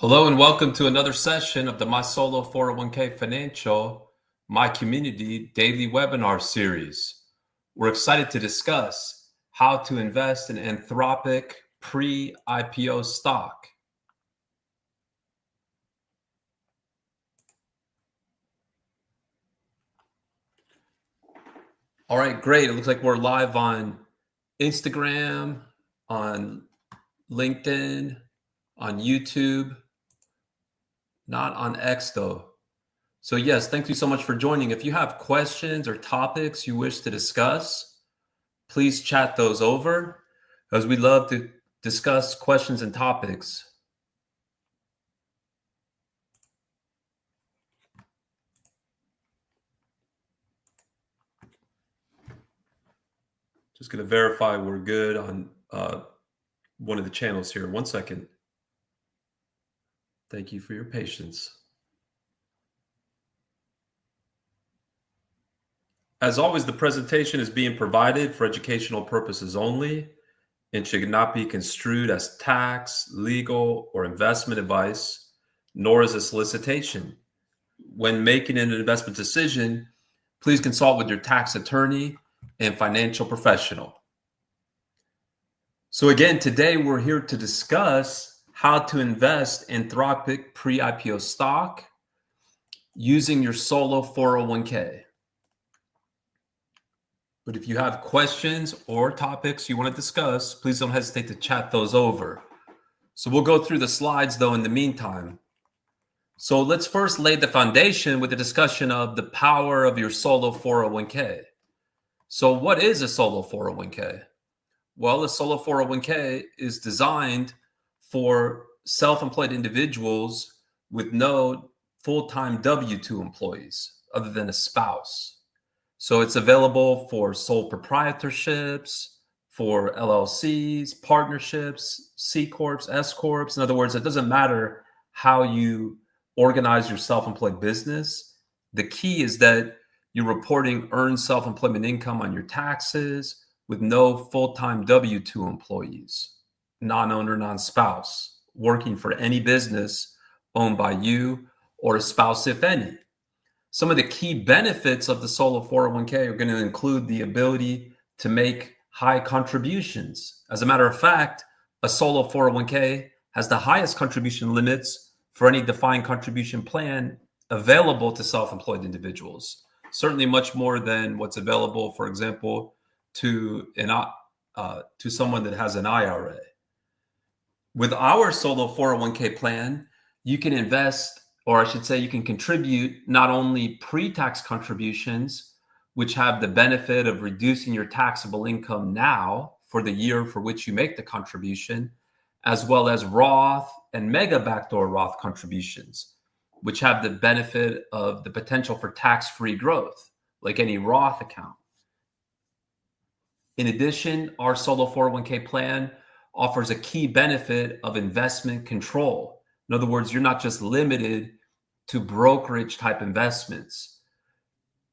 Hello and welcome to another session of the My Solo 401k Financial, My Community Daily Webinar Series. We're excited to discuss how to invest in Anthropic pre-IPO stock. All right, great. It looks like we're live on Instagram, on LinkedIn, on YouTube, not on X though. So yes, thank you so much for joining. If you have questions or topics you wish to discuss, please chat those over, as we love to discuss questions and topics. Just going to verify we're good on one of the channels here. 1 second. Thank you for your patience. As always, the presentation is being provided for educational purposes only and should not be construed as tax, legal, or investment advice, nor as a solicitation. When making an investment decision, please consult with your tax attorney and financial professional. So again, today we're here to discuss how to invest in Anthropic pre-IPO stock using your solo 401k. But if you have questions or topics you want to discuss, please don't hesitate to chat those over. So we'll go through the slides though in the meantime. So let's first lay the foundation with a discussion of the power of your solo 401k. So what is a solo 401k? Well, a solo 401k is designed for self-employed individuals with no full-time W-2 employees other than a spouse. So it's available for sole proprietorships, for LLCs, partnerships, C Corps, S Corps. In other words, it doesn't matter how you organize your self-employed business. The key is that you're reporting earned self-employment income on your taxes with no full-time W-2 employees, non-owner, non-spouse, working for any business owned by you or a spouse, if any. Some of the key benefits of the solo 401k are going to include the ability to make high contributions. As a matter of fact, a solo 401k has the highest contribution limits for any defined contribution plan available to self-employed individuals. Certainly much more than what's available, for example, to someone that has an IRA. With our solo 401k plan, you can invest, or I should say you can contribute not only pre-tax contributions, which have the benefit of reducing your taxable income now for the year for which you make the contribution, as well as Roth and mega backdoor Roth contributions, which have the benefit of the potential for tax-free growth, like any Roth account. In addition, our solo 401k plan offers a key benefit of investment control. In other words, you're not just limited to brokerage type investments.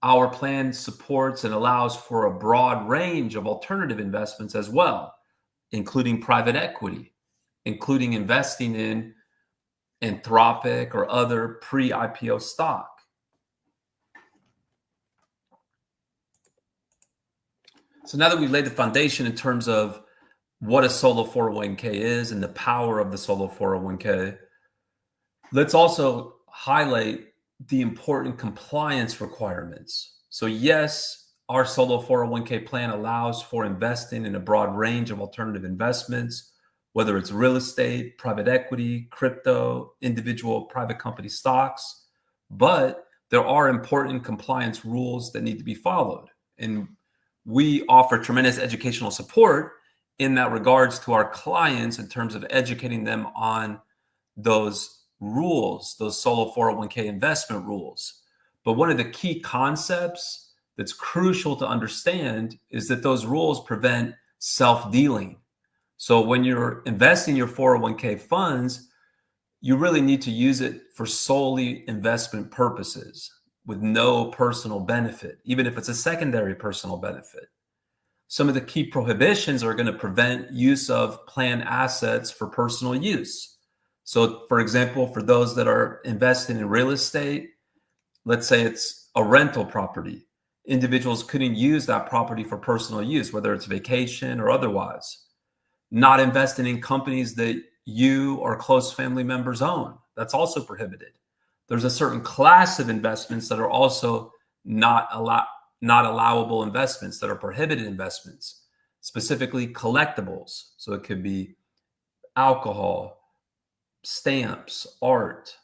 Our plan supports and allows for a broad range of alternative investments as well, including private equity, including investing in Anthropic or other pre-IPO stock. So now that we've laid the foundation in terms of what a solo 401k is and the power of the solo 401k, let's also highlight the important compliance requirements. So yes, our solo 401k plan allows for investing in a broad range of alternative investments, whether it's real estate, private equity, crypto, individual private company stocks, but there are important compliance rules that need to be followed. And we offer tremendous educational support in that regards to our clients in terms of educating them on those rules, those solo 401k investment rules. But one of the key concepts that's crucial to understand is that those rules prevent self-dealing. So when you're investing your 401k funds, you really need to use it for solely investment purposes with no personal benefit, even if it's a secondary personal benefit. Some of the key prohibitions are going to prevent use of plan assets for personal use. So for example, for those that are investing in real estate, let's say it's a rental property. Individuals couldn't use that property for personal use, whether it's vacation or otherwise. Not investing in companies that you or close family members own. That's also prohibited. There's a certain class of investments that are also not allowable investments, that are prohibited investments, specifically collectibles. So it could be alcohol, stamps, art.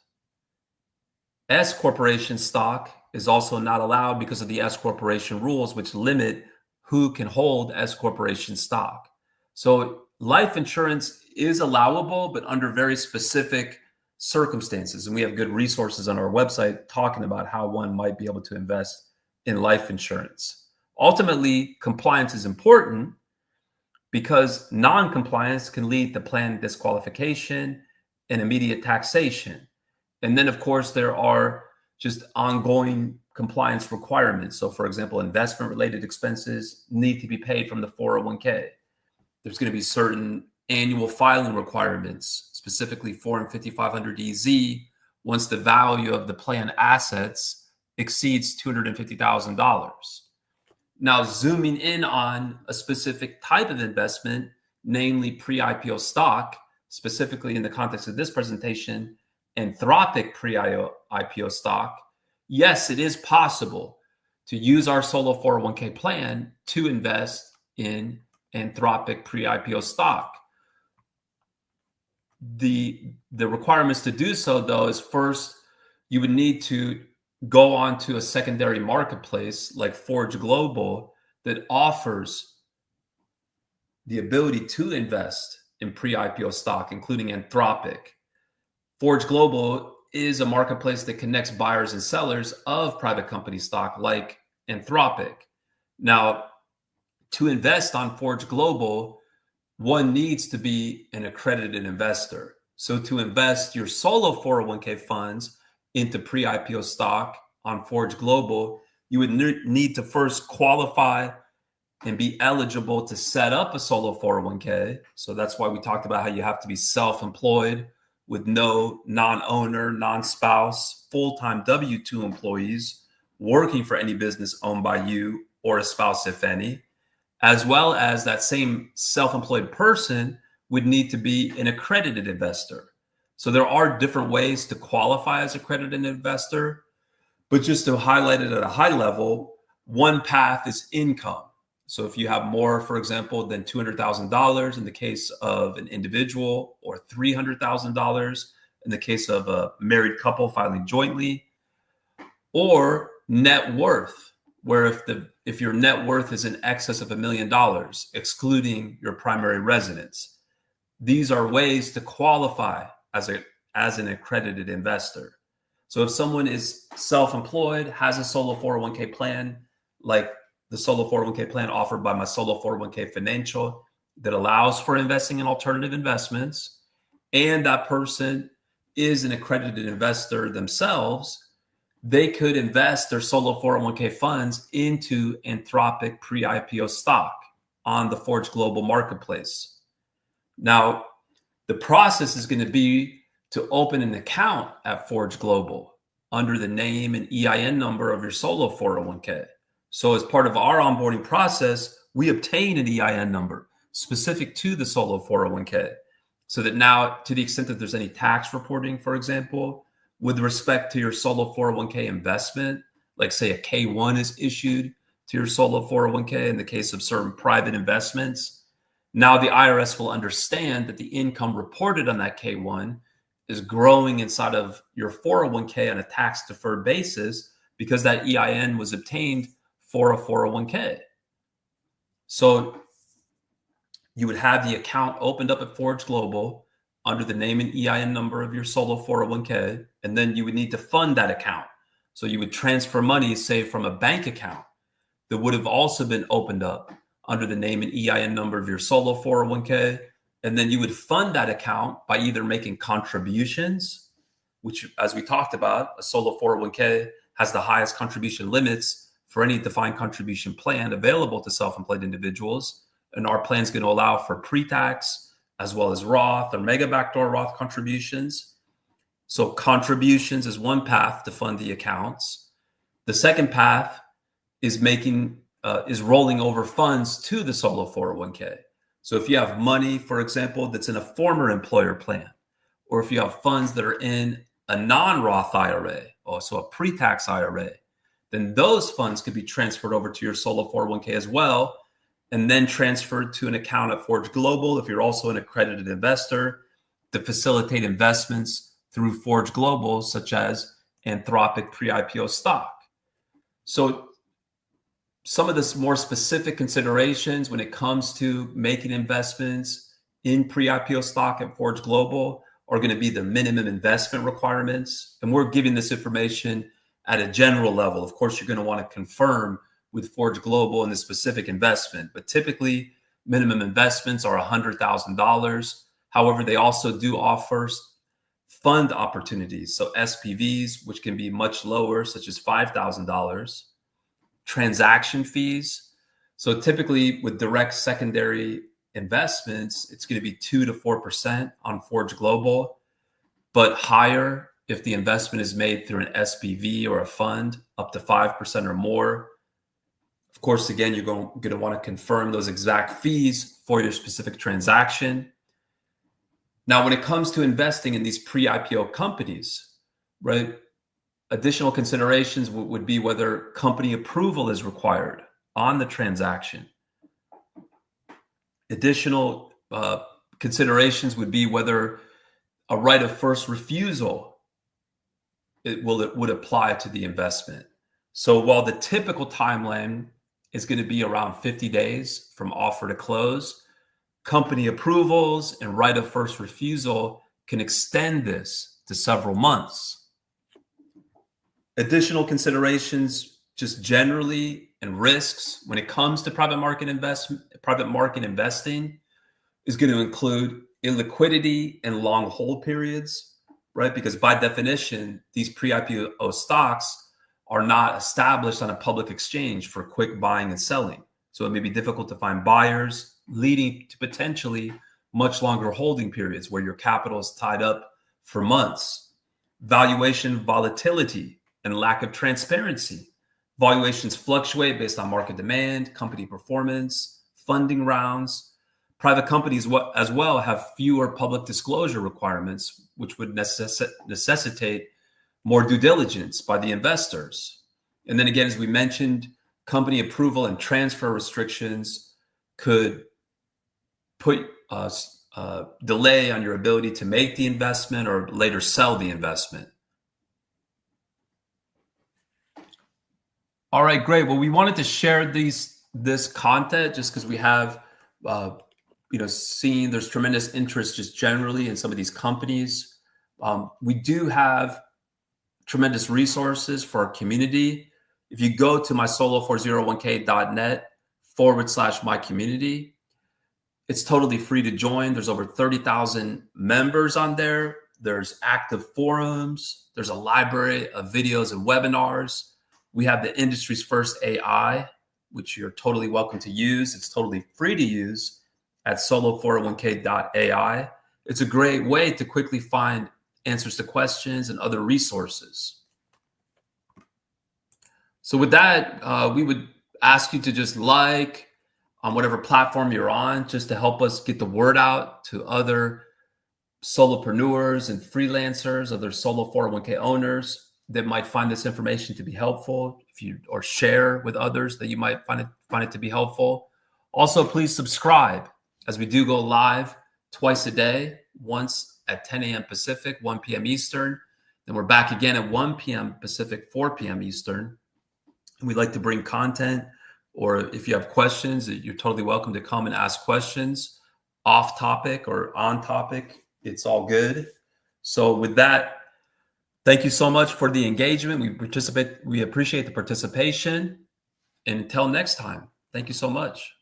S corporation stock is also not allowed because of the S corporation rules, which limit who can hold S corporation stock. So life insurance is allowable, but under very specific circumstances. And we have good resources on our website talking about how one might be able to invest in life insurance. Ultimately, compliance is important because non-compliance can lead to plan disqualification and immediate taxation. And then, of course, there are just ongoing compliance requirements. So, for example, investment-related expenses need to be paid from the 401k. There's going to be certain annual filing requirements, specifically Form 5500EZ, once the value of the plan assets exceeds $250,000. Now, zooming in on a specific type of investment, namely pre-IPO stock, specifically in the context of this presentation, Anthropic pre-IPO stock, yes, it is possible to use our solo 401k plan to invest in Anthropic pre-IPO stock. The requirements to do so, though, is first, you would need to go onto a secondary marketplace like Forge Global that offers the ability to invest in pre-IPO stock, including Anthropic. Forge Global is a marketplace that connects buyers and sellers of private company stock like Anthropic. Now, to invest on Forge Global, one needs to be an accredited investor. So to invest your solo 401k funds into pre-IPO stock on Forge Global, you would need to first qualify and be eligible to set up a solo 401k. So that's why we talked about how you have to be self-employed with no non-owner, non-spouse, full-time W-2 employees working for any business owned by you or a spouse, if any, as well as that same self-employed person would need to be an accredited investor. So there are different ways to qualify as accredited investor, but just to highlight it at a high level, one path is income. So if you have more, for example, than $200,000 in the case of an individual, or $300,000 in the case of a married couple filing jointly, or net worth, where if your net worth is in excess of $1 million, excluding your primary residence, these are ways to qualify as an accredited investor. So if someone is self-employed, has a solo 401k plan, like the solo 401k plan offered by my solo 401k Financial that allows for investing in alternative investments, and that person is an accredited investor themselves, they could invest their solo 401k funds into Anthropic pre-IPO stock on the Forge Global marketplace. Now, the process is going to be to open an account at Forge Global under the name and EIN number of your solo 401k. So as part of our onboarding process, we obtain an EIN number specific to the solo 401k, so that now, to the extent that there's any tax reporting, for example, with respect to your solo 401k investment, like say a K1 is issued to your solo 401k in the case of certain private investments, now the IRS will understand that the income reported on that K1 is growing inside of your 401k on a tax deferred basis because that EIN was obtained for a 401k. So you would have the account opened up at Forge Global under the name and EIN number of your solo 401k, and then you would need to fund that account. So you would transfer money, say, from a bank account that would have also been opened up under the name and EIN number of your solo 401k, and then you would fund that account by either making contributions, which, as we talked about, a solo 401k has the highest contribution limits for any defined contribution plan available to self-employed individuals. And our plan is going to allow for pre-tax as well as Roth or mega backdoor Roth contributions. So contributions is one path to fund the accounts. The second path is rolling over funds to the solo 401k. So if you have money, for example, that's in a former employer plan, or if you have funds that are in a non-Roth IRA, or so a pre-tax IRA, then those funds could be transferred over to your solo 401k as well, and then transferred to an account at Forge Global if you're also an accredited investor to facilitate investments through Forge Global, such as Anthropic pre-IPO stock. So some of the more specific considerations when it comes to making investments in pre-IPO stock at Forge Global are going to be the minimum investment requirements. And we're giving this information at a general level. Of course, you're going to want to confirm with Forge Global and the specific investment, but typically minimum investments are $100,000. However, they also do offer fund opportunities. So SPVs, which can be much lower, such as $5,000. Transaction fees. So typically with direct secondary investments, it's going to be 2 to 4% on Forge Global, but higher if the investment is made through an SPV or a fund, up to 5% or more. Of course, again, you're going to want to confirm those exact fees for your specific transaction. Now, when it comes to investing in these pre-IPO companies, right, additional considerations would be whether company approval is required on the transaction. Additional considerations would be whether a right of first refusal would apply to the investment. So while the typical timeline is going to be around 50 days from offer to close, company approvals and right of first refusal can extend this to several months. Additional considerations just generally and risks when it comes to private market investing is going to include illiquidity and long hold periods, right? Because by definition, these pre-IPO stocks are not established on a public exchange for quick buying and selling. So it may be difficult to find buyers, leading to potentially much longer holding periods where your capital is tied up for months. Valuation volatility and lack of transparency. Valuations fluctuate based on market demand, company performance, funding rounds. Private companies as well have fewer public disclosure requirements, which would necessitate more due diligence by the investors. And then again, as we mentioned, company approval and transfer restrictions could put delay on your ability to make the investment or later sell the investment. All right, great. Well, we wanted to share this content just because we have, seen there's tremendous interest just generally in some of these companies. We do have tremendous resources for our community. If you go to mysolo401k.net/my community, it's totally free to join. There's over 30,000 members on there. There's active forums. There's a library of videos and webinars. We have the industry's first AI, which you're totally welcome to use. It's totally free to use at solo401k.ai. It's a great way to quickly find answers to questions and other resources. So with that, we would ask you to just like on whatever platform you're on, just to help us get the word out to other solopreneurs and freelancers, other solo 401k owners that might find this information to be helpful, or share with others that you might find it to be helpful. Also, please subscribe as we do go live twice a day, once at 10 a.m. Pacific, 1 p.m. Eastern. Then we're back again at 1 p.m. Pacific, 4 p.m. Eastern. And we'd like to bring content, or if you have questions, you're totally welcome to come and ask questions off topic or on topic. It's all good. So with that, thank you so much for the engagement. We appreciate the participation. And until next time, thank you so much.